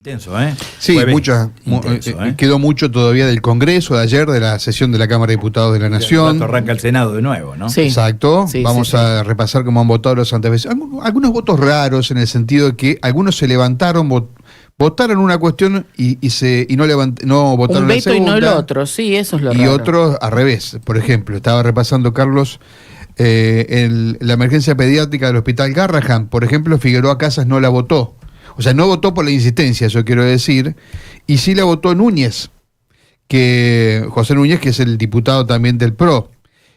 Intenso, ¿eh? Sí, Intenso, quedó mucho todavía del Congreso de ayer, de la sesión de la Cámara de Diputados de la Nación. Arranca el Senado de nuevo, ¿no? Sí. Exacto. Sí, Vamos a repasar cómo han votado los santafesinos. Algunos votos raros en el sentido de que algunos se levantaron, votaron una cuestión y no votaron un la veto segunda. y no el otro, sí, eso es lo raro. Y otros al revés. Por ejemplo, estaba repasando, Carlos, la emergencia pediátrica del Hospital Garrahan. Por ejemplo, Figueroa Casas no la votó. O sea, no votó por la insistencia, eso quiero decir, y sí la votó Núñez, José Núñez, que es el diputado también del PRO.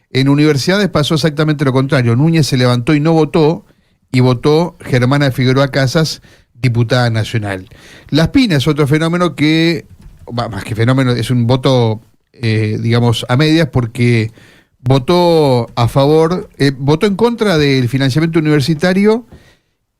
En universidades pasó exactamente lo contrario. Núñez se levantó y no votó, y votó Germana Figueroa Casas, diputada nacional. Las Pinas es otro fenómeno más que fenómeno, es un voto, digamos, a medias, porque votó a favor, votó en contra del financiamiento universitario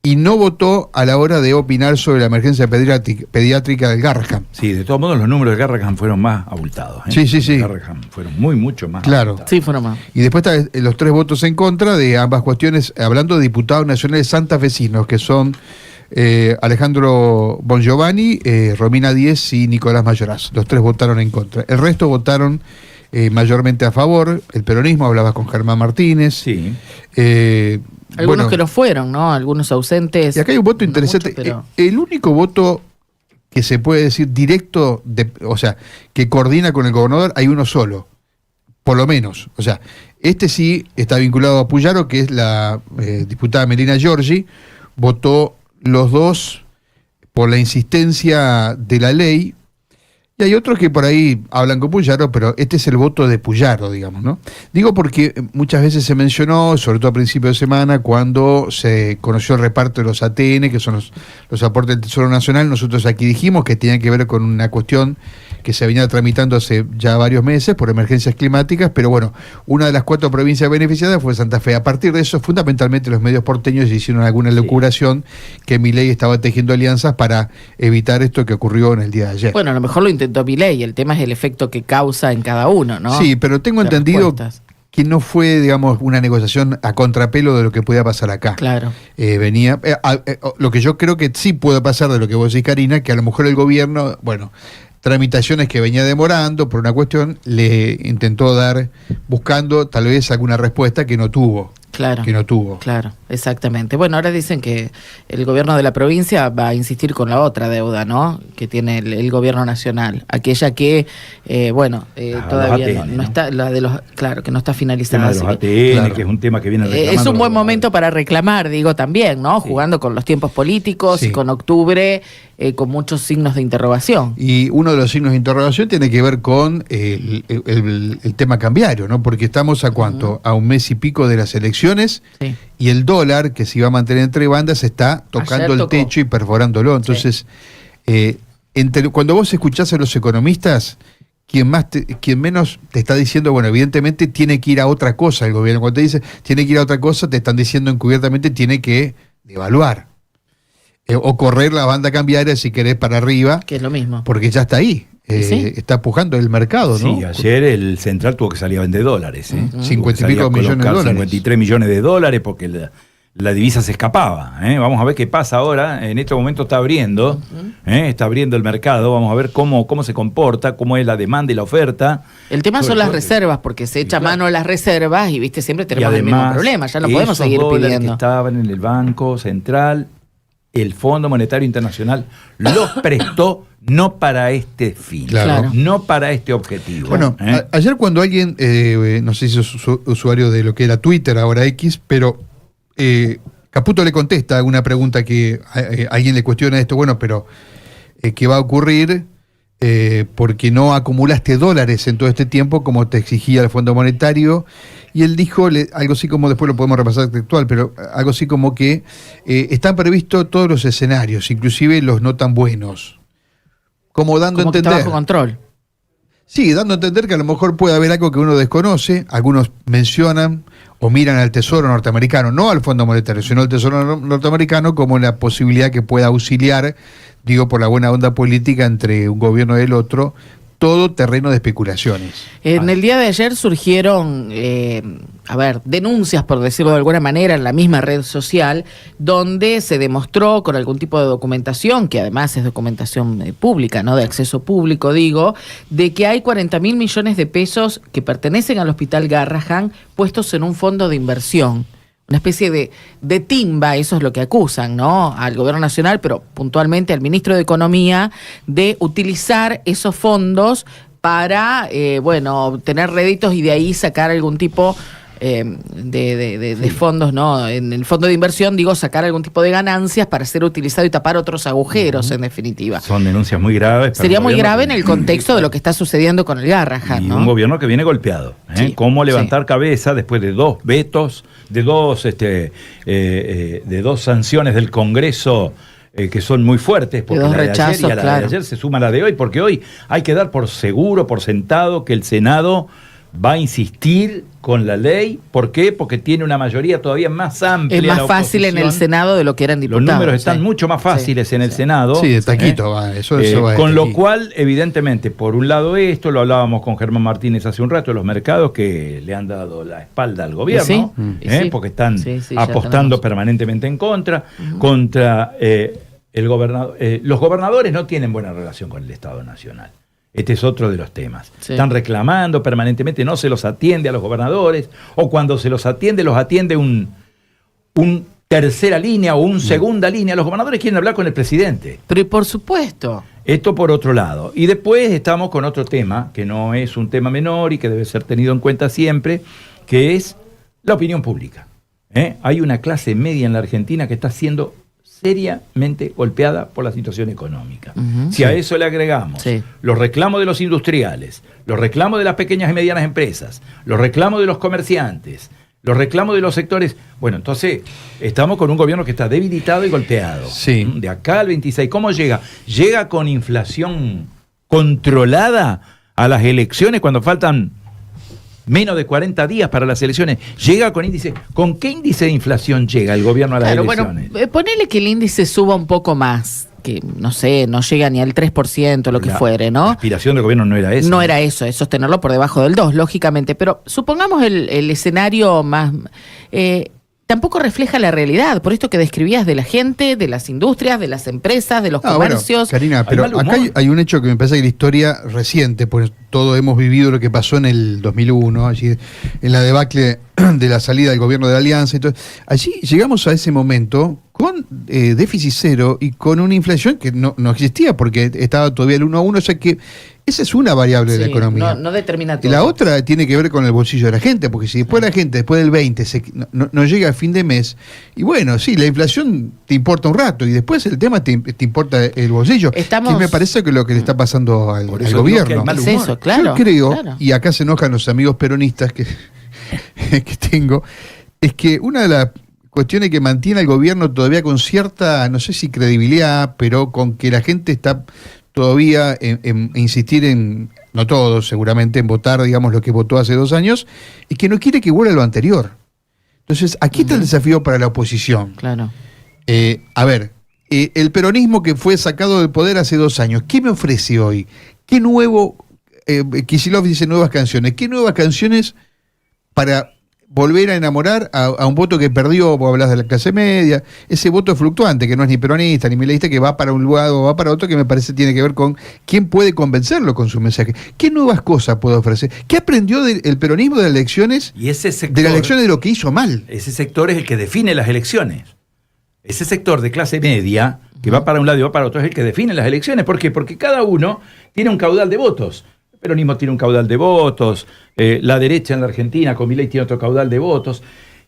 y no votó a la hora de opinar sobre la emergencia pediátrica del Garrahan. Sí, de todos modos los números del Garrahan fueron más abultados. Sí. Los Garrahan fueron mucho más abultados. Sí, fueron más. Y después están los 3 votos en contra de ambas cuestiones, hablando de diputados nacionales santafesinos, que son Alejandro Bongiovanni, Romina Díez y Nicolás Mayoraz. Los 3 votaron en contra. El resto votaron mayormente a favor. El peronismo, hablaba con Germán Martínez. Sí. Algunos que no fueron, ¿no? Algunos ausentes. Y acá hay un voto interesante. Mucho, pero... El único voto que se puede decir directo, o sea, que coordina con el gobernador, hay uno solo, por lo menos. O sea, este sí está vinculado a Puyaro, que es la diputada Melina Giorgi. Votó los dos por la insistencia de la ley. Y hay otros que por ahí hablan con Puyaro, pero este es el voto de Puyaro, digamos, ¿no? Digo porque muchas veces se mencionó, sobre todo a principios de semana, cuando se conoció el reparto de los ATN, que son los aportes del Tesoro Nacional. Nosotros aquí dijimos que tenía que ver con una cuestión que se venía tramitando hace ya varios meses por emergencias climáticas, pero bueno, una de las 4 provincias beneficiadas fue Santa Fe. A partir de eso, fundamentalmente los medios porteños hicieron alguna locuración que Milei estaba tejiendo alianzas para evitar esto que ocurrió en el día de ayer. Bueno, a lo mejor lo intentó Milei, el tema es el efecto que causa en cada uno, ¿no? Sí, pero tengo entendido que no fue, digamos, una negociación a contrapelo de lo que podía pasar acá. Claro. Lo que yo creo que sí puede pasar de lo que vos decís, Karina, que a lo mejor el gobierno, bueno, tramitaciones que venía demorando por una cuestión, le intentó dar, buscando tal vez alguna respuesta que no tuvo. Claro. Que no tuvo. Claro, exactamente. Bueno, ahora dicen que el gobierno de la provincia va a insistir con la otra deuda, ¿no? Que tiene el gobierno nacional. Aquella que, todavía ATN, no está, la de los, claro, que no está finalizada. El tema de los ATN, que es un tema que viene reclamando. Es un buen momento para reclamar, digo, también, ¿no? Sí. Jugando con los tiempos políticos y con octubre, con muchos signos de interrogación. Y uno de los signos de interrogación tiene que ver con el tema cambiario, ¿no? Porque estamos a cuánto, a un mes y pico de las elecciones, y el dólar, que se iba a mantener entre bandas, está tocando el techo y perforándolo. Entonces, cuando vos escuchás a los economistas, quien menos te está diciendo, bueno, evidentemente tiene que ir a otra cosa el gobierno. Cuando te dice tiene que ir a otra cosa, te están diciendo encubiertamente tiene que devaluar. O correr la banda cambiaria, si querés, para arriba. Que es lo mismo. Porque ya está ahí. Está pujando el mercado, ¿no? Sí, ayer el central tuvo que salir a vender dólares. 50 y pico millones de dólares. 53 millones de dólares porque la divisa se escapaba. Vamos a ver qué pasa ahora. En este momento está abriendo el mercado. Vamos a ver cómo se comporta, cómo es la demanda y la oferta. El tema son las reservas, porque se echa mano a las reservas y, viste, siempre tenemos el mismo problema. Ya no podemos seguir pidiendo. Que estaban en el Banco Central, el Fondo Monetario Internacional los prestó no para este fin, no para este objetivo. Bueno, ayer cuando alguien, no sé si es usuario de lo que era Twitter, ahora X, pero Caputo le contesta una pregunta que alguien le cuestiona esto, bueno, pero ¿qué va a ocurrir? Porque no acumulaste dólares en todo este tiempo como te exigía el Fondo Monetario. Y él dijo algo así como, después lo podemos repasar textual, pero algo así como que están previstos todos los escenarios, inclusive los no tan buenos. Como dando a entender. Que está bajo control. Sí, dando a entender que a lo mejor puede haber algo que uno desconoce. Algunos mencionan o miran al Tesoro norteamericano, no al Fondo Monetario, sino al Tesoro norteamericano como la posibilidad que pueda auxiliar, digo, por la buena onda política entre un gobierno y el otro, todo terreno de especulaciones. En el día de ayer surgieron, denuncias, por decirlo de alguna manera, en la misma red social, donde se demostró con algún tipo de documentación, que además es documentación pública, ¿no? De acceso público, digo, de que hay 40.000 millones de pesos que pertenecen al Hospital Garrahan puestos en un fondo de inversión. Una especie de timba, eso es lo que acusan, ¿no? Al gobierno nacional, pero puntualmente al ministro de Economía, de utilizar esos fondos para, obtener réditos y de ahí sacar algún tipo de fondos, ¿no? En el fondo de inversión, digo, sacar algún tipo de ganancias para ser utilizado y tapar otros agujeros, en definitiva. Son denuncias muy graves. Sería muy grave en el contexto de lo que está sucediendo con el Garrahan, ¿no? Un gobierno que viene golpeado. Sí, ¿Cómo levantar cabeza después de 2 vetos, de dos sanciones del Congreso que son muy fuertes, porque de dos la de rechazos, ayer y a la de ayer se suma la de hoy, porque hoy hay que dar por seguro, por sentado, que el Senado va a insistir con la ley. ¿Por qué? Porque tiene una mayoría todavía más amplia. Es más fácil en el Senado de lo que eran diputados. Los números están mucho más fáciles en el Senado. Sí, de taquito va. Eso va con de lo taquito. cual, evidentemente, por un lado esto, lo hablábamos con Germán Martínez hace un rato, los mercados que le han dado la espalda al gobierno, Sí. porque están ya apostando tenemos. permanentemente en contra, contra el gobernador. Los gobernadores no tienen buena relación con el Estado Nacional. Este es otro de los temas. Sí. Están reclamando permanentemente, no se los atiende a los gobernadores, o cuando se los atiende un tercera línea o un segunda línea. Los gobernadores quieren hablar con el presidente. Pero y por supuesto. Esto por otro lado. Y después estamos con otro tema, que no es un tema menor y que debe ser tenido en cuenta siempre, que es la opinión pública. Hay una clase media en la Argentina que está siendo seriamente golpeada por la situación económica. Si a eso le agregamos los reclamos de los industriales, los reclamos de las pequeñas y medianas empresas, los reclamos de los comerciantes, los reclamos de los sectores, bueno, entonces estamos con un gobierno que está debilitado y golpeado. Sí. De acá al 26, ¿cómo llega? Llega con inflación controlada a las elecciones cuando faltan menos de 40 días para las elecciones. Llega con índice. ¿Con qué índice de inflación llega el gobierno a las elecciones? Bueno, ponele que el índice suba un poco más, que no sé, no llega ni al 3%, lo que fuere, ¿no? La aspiración del gobierno no era esa. No era eso, es sostenerlo por debajo del 2%, lógicamente, pero supongamos el escenario más... tampoco refleja la realidad, por esto que describías de la gente, de las industrias, de las empresas, de los comercios. Bueno, Karina, pero acá hay un hecho que me parece que la historia reciente, pues todos hemos vivido lo que pasó en el 2001, allí en la debacle de la salida del gobierno de la Alianza. Entonces, allí llegamos a ese momento con déficit cero y con una inflación que no existía porque estaba todavía el 1-1, o sea que esa es una variable de la economía. No determina todo. Y la otra tiene que ver con el bolsillo de la gente, porque si después la gente, después del 20, no llega a fin de mes, y bueno, sí, la inflación te importa un rato, y después el tema te importa el bolsillo. Que me parece que es lo que le está pasando al gobierno. Es eso, claro. Yo creo, y acá se enojan los amigos peronistas que tengo, es que una de las cuestiones que mantiene al gobierno todavía con cierta, no sé si credibilidad, pero con que la gente está todavía en insistir en, no todos seguramente, en votar, digamos, lo que votó hace 2 años, y que no quiere que vuelva lo anterior. Entonces, aquí está el desafío para la oposición. Claro. El peronismo que fue sacado del poder hace 2 años, ¿qué me ofrece hoy? ¿Qué nuevo? Kicillof dice nuevas canciones. ¿Qué nuevas canciones para volver a enamorar a un voto que perdió? Vos hablás de la clase media, ese voto fluctuante que no es ni peronista ni mileísta, que va para un lado o va para otro, que me parece tiene que ver con quién puede convencerlo con su mensaje. ¿Qué nuevas cosas puede ofrecer? ¿Qué aprendió del peronismo de las elecciones? Y ese sector, de las elecciones, de lo que hizo mal. Ese sector es el que define las elecciones. Ese sector de clase media, que va para un lado y va para otro, es el que define las elecciones. ¿Por qué? Porque cada uno tiene un caudal de votos. El peronismo tiene un caudal de votos, la derecha en la Argentina con Milei tiene otro caudal de votos.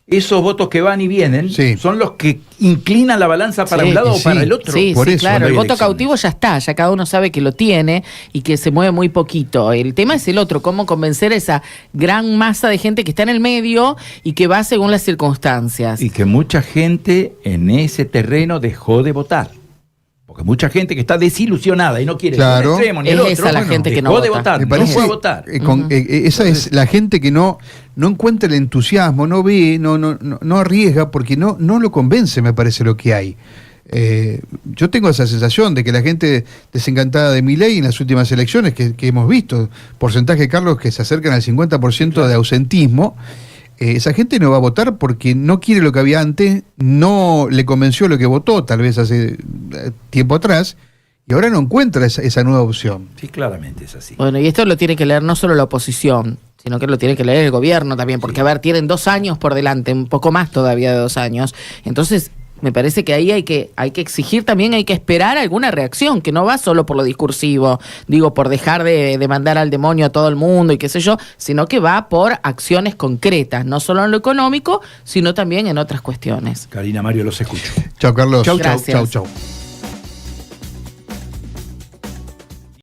Esos votos que van y vienen son los que inclinan la balanza para un lado o para el otro. Sí, Por eso claro, el voto elecciones. cautivo ya está, ya cada uno sabe que lo tiene y que se mueve muy poquito. El tema es el otro, cómo convencer a esa gran masa de gente que está en el medio y que va según las circunstancias. Y que mucha gente en ese terreno dejó de votar. Porque mucha gente que está desilusionada y no quiere ni un extremo ni el otro, esa la gente que no dejó de vota. votar, Me parece, no fue a votar. Esa es la gente que no encuentra el entusiasmo, no ve, no arriesga, porque no lo convence, me parece, lo que hay. Yo tengo esa sensación de que la gente desencantada de Milei en las últimas elecciones que hemos visto, porcentaje, Carlos, que se acercan al 50% de ausentismo, esa gente no va a votar porque no quiere lo que había antes, no le convenció lo que votó tal vez hace tiempo atrás, y ahora no encuentra esa nueva opción. Sí, claramente es así. Bueno, y esto lo tiene que leer no solo la oposición, sino que lo tiene que leer el gobierno también, porque, a ver, tienen 2 años por delante, un poco más todavía de 2 años. Entonces, me parece que ahí hay que exigir también, hay que esperar alguna reacción, que no va solo por lo discursivo, digo, por dejar de mandar al demonio a todo el mundo y qué sé yo, sino que va por acciones concretas, no solo en lo económico, sino también en otras cuestiones. Karina, Mario, los escucho. Chao, Carlos. Chau, Gracias. Chau.